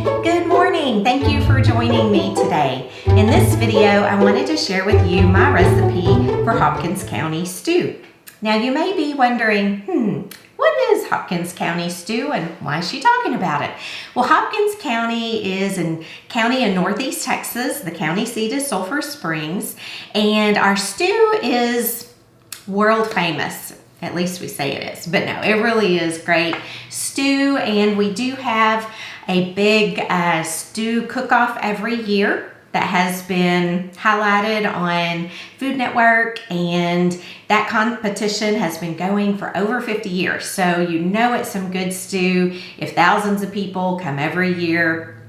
Good morning. Thank you for joining me today. In this video, I wanted to share with you my recipe for Hopkins County stew. Now you may be wondering, what is Hopkins County stew and why is she talking about it? Well, Hopkins County is a county in northeast Texas. The county seat is Sulphur Springs, and our stew is world famous. At least we say it is, but no, it really is great stew, and we do have a big stew cook-off every year that has been highlighted on Food Network, and that competition has been going for over 50 years. So you know it's some good stew if thousands of people come every year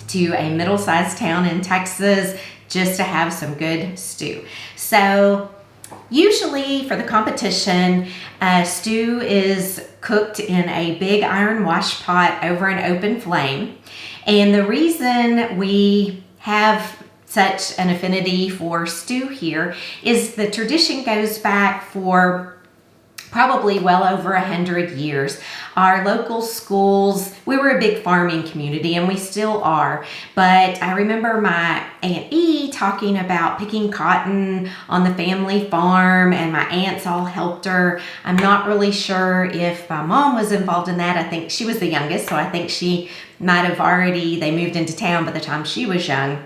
to a middle-sized town in Texas just to have some good stew. So usually for the competition, stew is cooked in a big iron wash pot over an open flame. And the reason we have such an affinity for stew here is the tradition goes back for probably well over 100 years. Our local schools, we were a big farming community and we still are, but I remember my Aunt E talking about picking cotton on the family farm, and my aunts all helped her. I'm not really sure if my mom was involved in that. I think she was the youngest, so I think she might have they moved into town by the time she was young.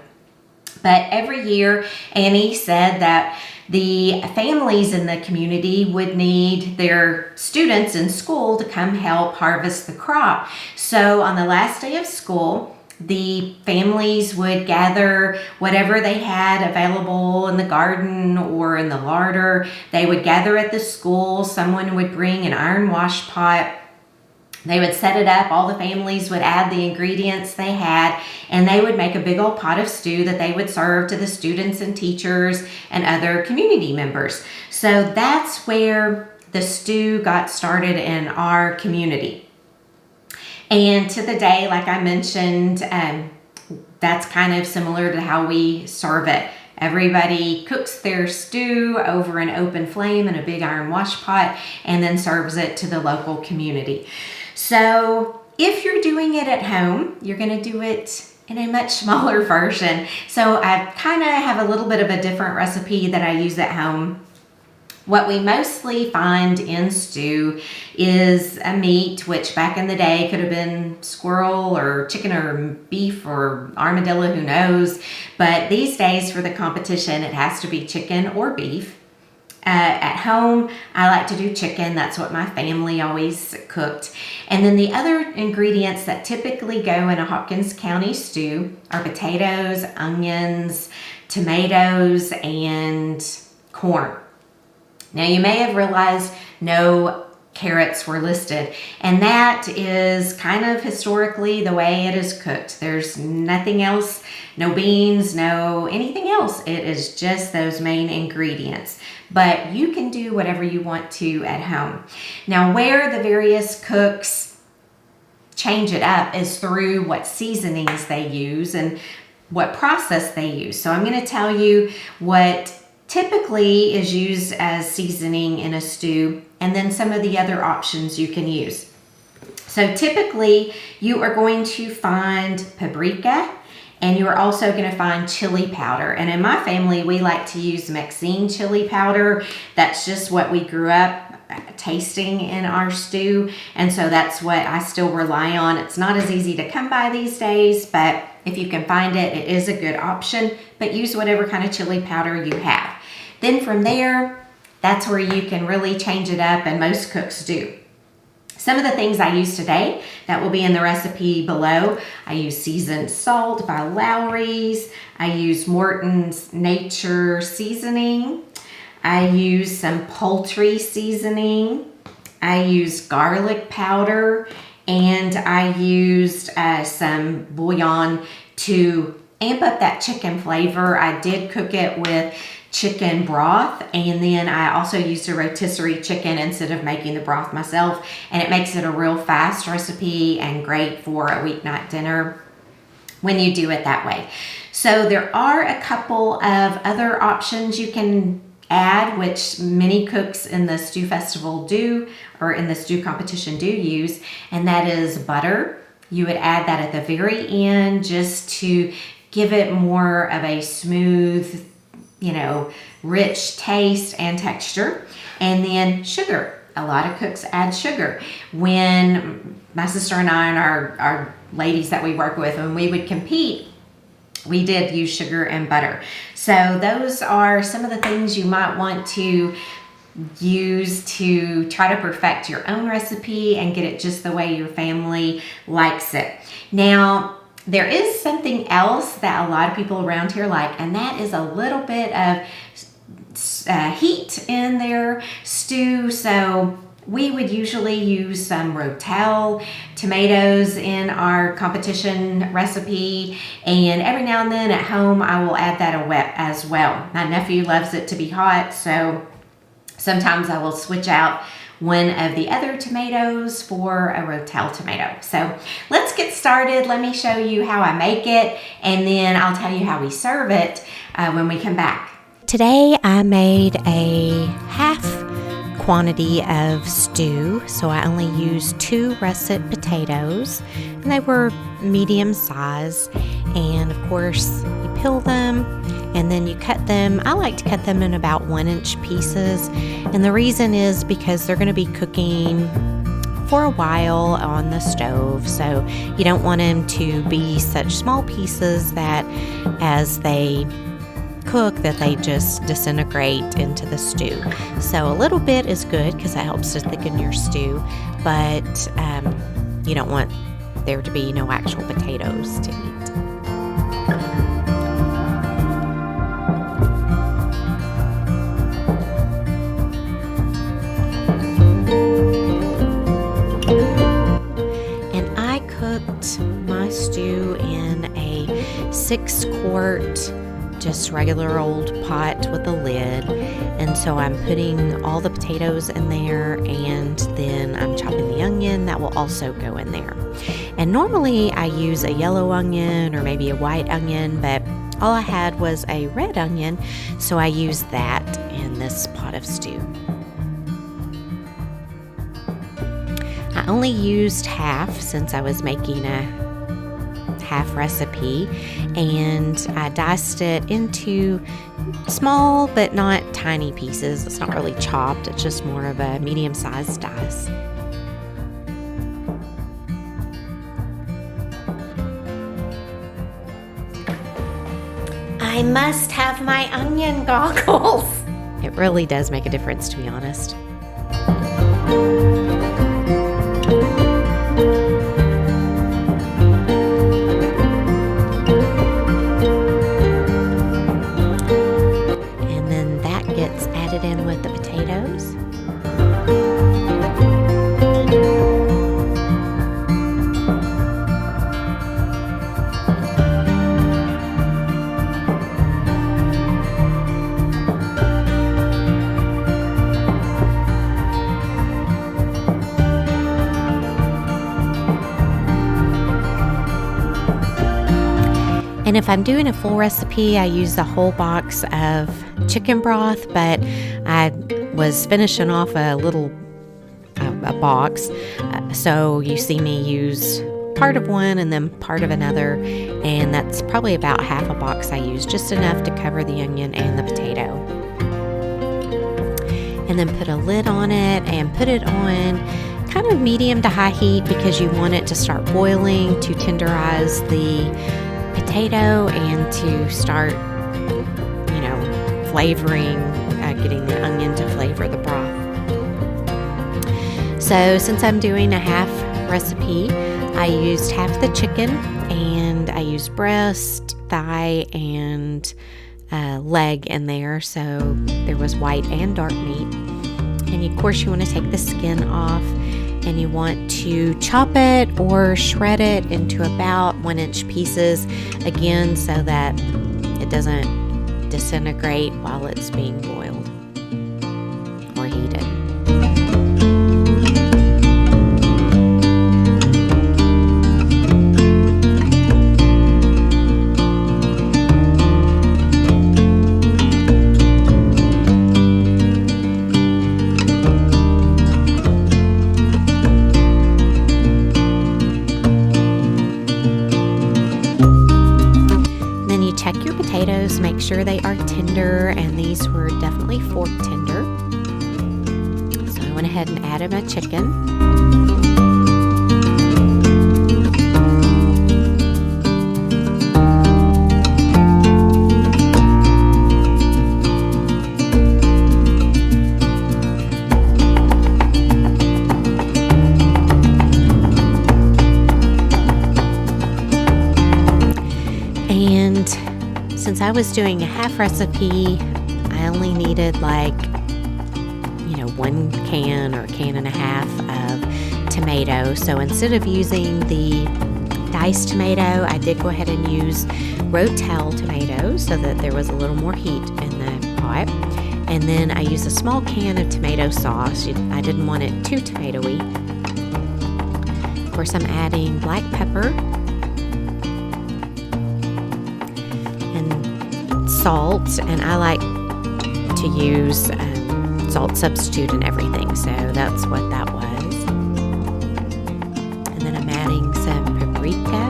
But every year, Annie said that the families in the community would need their students in school to come help harvest the crop. So on the last day of school, the families would gather whatever they had available in the garden or in the larder. They would gather at the school. Someone would bring an iron wash pot. They would set it up, all the families would add the ingredients they had, and they would make a big old pot of stew that they would serve to the students and teachers and other community members. So that's where the stew got started in our community. And to the day, like I mentioned, that's kind of similar to how we serve it. Everybody cooks their stew over an open flame in a big iron wash pot and then serves it to the local community. So if you're doing it at home, you're going to do it in a much smaller version. So I kind of have a little bit of a different recipe that I use at home. What we mostly find in stew is a meat, which back in the day could have been squirrel or chicken or beef or armadillo, who knows. But these days for the competition, it has to be chicken or beef. At home, I like to do chicken. That's what my family always cooked. And then the other ingredients that typically go in a Hopkins County stew are potatoes, onions, tomatoes, and corn. Now you may have realized no carrots were listed, and that is kind of historically the way it is cooked. There's nothing else, no beans, no anything else. It is just those main ingredients, but you can do whatever you want to at home. Now where the various cooks change it up is through what seasonings they use and what process they use. So I'm going to tell you what typically is used as seasoning in a stew, and then some of the other options you can use. So typically you are going to find paprika, and you are also going to find chili powder. And in my family, we like to use Mexican chili powder. That's just what we grew up tasting in our stew, and so that's what I still rely on. It's not as easy to come by these days, but if you can find it, it is a good option, but use whatever kind of chili powder you have. Then from there, that's where you can really change it up, and most cooks do. Some of the things I use today that will be in the recipe below: I use seasoned salt by Lowry's. I use Morton's Nature seasoning. I use some poultry seasoning. I use garlic powder, and I used some bouillon to amp up that chicken flavor. I did cook it with chicken broth, and then I also used a rotisserie chicken instead of making the broth myself, and it makes it a real fast recipe and great for a weeknight dinner when you do it that way. So there are a couple of other options you can add, which many cooks in the stew festival do, or in the stew competition do use, and that is butter You would add that at the very end just to give it more of a smooth, rich taste and texture. And then sugar. A lot of cooks add sugar. When my sister and I and our ladies that we work with, when we would compete, we did use sugar and butter. So those are some of the things you might want to use to try to perfect your own recipe and get it just the way your family likes it. Now, there is something else that a lot of people around here like, and that is a little bit of heat in their stew. So we would usually use some Rotel tomatoes in our competition recipe, and every now and then at home I will add that as well. My nephew loves it to be hot, so sometimes I will switch out one of the other tomatoes for a Rotel tomato. So let's get started. Let me show you how I make it, and then I'll tell you how we serve it when we come back. Today I made a half quantity of stew, so I only used 2 russet potatoes, and they were medium size. And of course you peel them and then you cut them. I like to cut them in about 1-inch pieces, and the reason is because they're going to be cooking for a while on the stove, so you don't want them to be such small pieces that as they cook that they just disintegrate into the stew. So a little bit is good because that helps to thicken your stew, but you don't want there to be no actual potatoes to eat. And I cooked my stew in a 6-quart just regular old pot with a lid, and so I'm putting all the potatoes in there, and then I'm chopping the onion that will also go in there. And normally I use a yellow onion or maybe a white onion, but all I had was a red onion, so I used that in this pot of stew. I only used half since I was making a half recipe, and I diced it into small but not tiny pieces. It's not really chopped, it's just more of a medium-sized dice. I must have my onion goggles. It really does make a difference, to be honest. In with the potatoes. And if I'm doing a full recipe, I use the whole box of chicken broth, but I was finishing off a box, so you see me use part of one and then part of another, and that's probably about half a box I use, just enough to cover the onion and the potato. And then put a lid on it and put it on kind of medium to high heat because you want it to start boiling to tenderize the potato and to start, flavoring, getting the onion to flavor the broth. So since I'm doing a half recipe, I used half the chicken, and I used breast, thigh, and leg in there, so there was white and dark meat. And of course you want to take the skin off, and you want to chop it or shred it into about 1-inch pieces, again, so that it doesn't disintegrate while it's being boiled or heated. potatoes, make sure they are tender, and these were definitely fork tender. So I went ahead and added my chicken. And since I was doing a half recipe, I only needed like, 1 can or a can and a half of tomato. So instead of using the diced tomato, I did go ahead and use Rotel tomatoes so that there was a little more heat in the pot. And then I used a small can of tomato sauce. I didn't want it too tomatoey. Of course, I'm adding black pepper and salt, and I like to use salt substitute and everything, so that's what that was. And then I'm adding some paprika,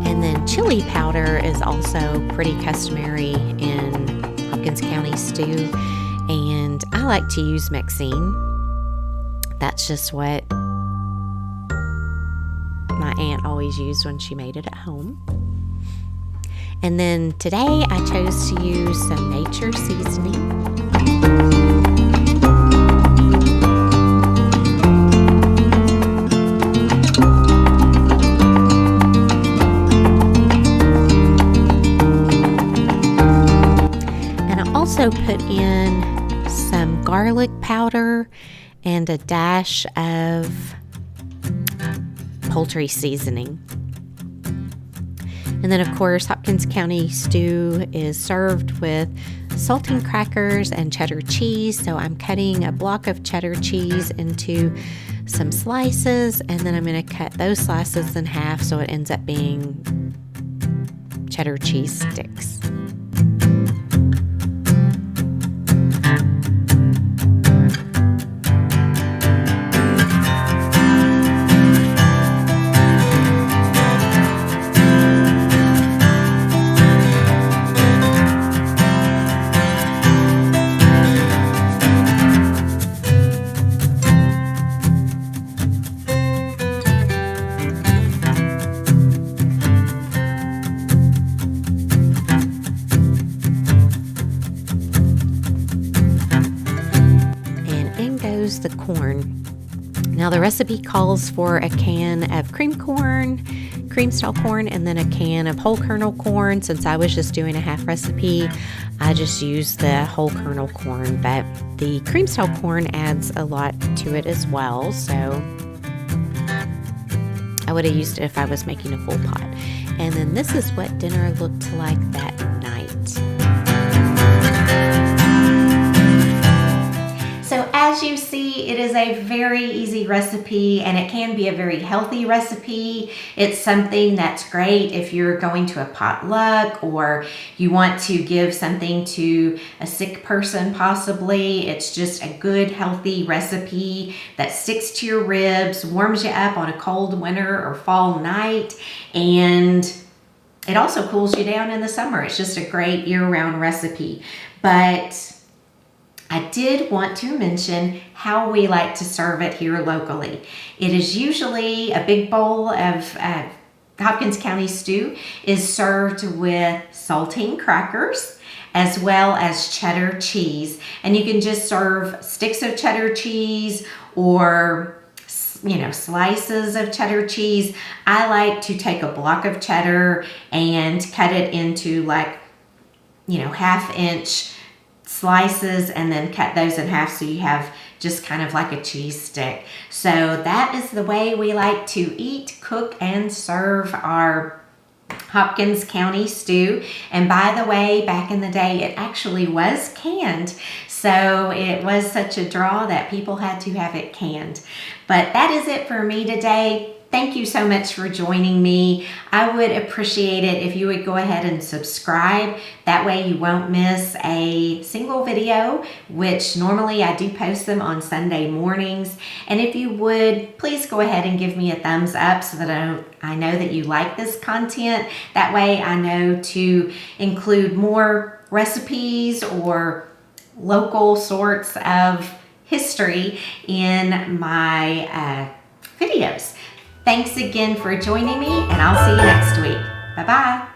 and then chili powder is also pretty customary in Hopkins County stew, and I like to use Maxine. That's just what my aunt always used when she made it at home. And then today I chose to use some nature seasoning. And I also put in some garlic powder and a dash of poultry seasoning. And then, of course, Hopkins County stew is served with saltine crackers and cheddar cheese. So I'm cutting a block of cheddar cheese into some slices, and then I'm going to cut those slices in half so it ends up being cheddar cheese sticks. The corn. Now the recipe calls for a can of cream style corn, and then a can of whole kernel corn. Since I was just doing a half recipe, I just used the whole kernel corn, but the cream style corn adds a lot to it as well, so I would have used it if I was making a full pot. And then this is what dinner looked like that night. So as you see, it is a very easy recipe, and it can be a very healthy recipe. It's something that's great if you're going to a potluck or you want to give something to a sick person possibly. It's just a good, healthy recipe that sticks to your ribs, warms you up on a cold winter or fall night, and it also cools you down in the summer. It's just a great year-round recipe. But I did want to mention how we like to serve it here locally. It is usually a big bowl of Hopkins County stew is served with saltine crackers as well as cheddar cheese. And you can just serve sticks of cheddar cheese or slices of cheddar cheese. I like to take a block of cheddar and cut it into half-inch slices and then cut those in half so you have just kind of like a cheese stick. So that is the way we like to eat, cook, and serve our Hopkins County stew. And by the way, back in the day, it actually was canned. So it was such a draw that people had to have it canned. But that is it for me today. Thank you so much for joining me. I would appreciate it if you would go ahead and subscribe. That way you won't miss a single video, which normally I do post them on Sunday mornings. And if you would, please go ahead and give me a thumbs up so that I know that you like this content. That way I know to include more recipes or local sorts of history in my videos. Thanks again for joining me, and I'll see you next week. Bye-bye.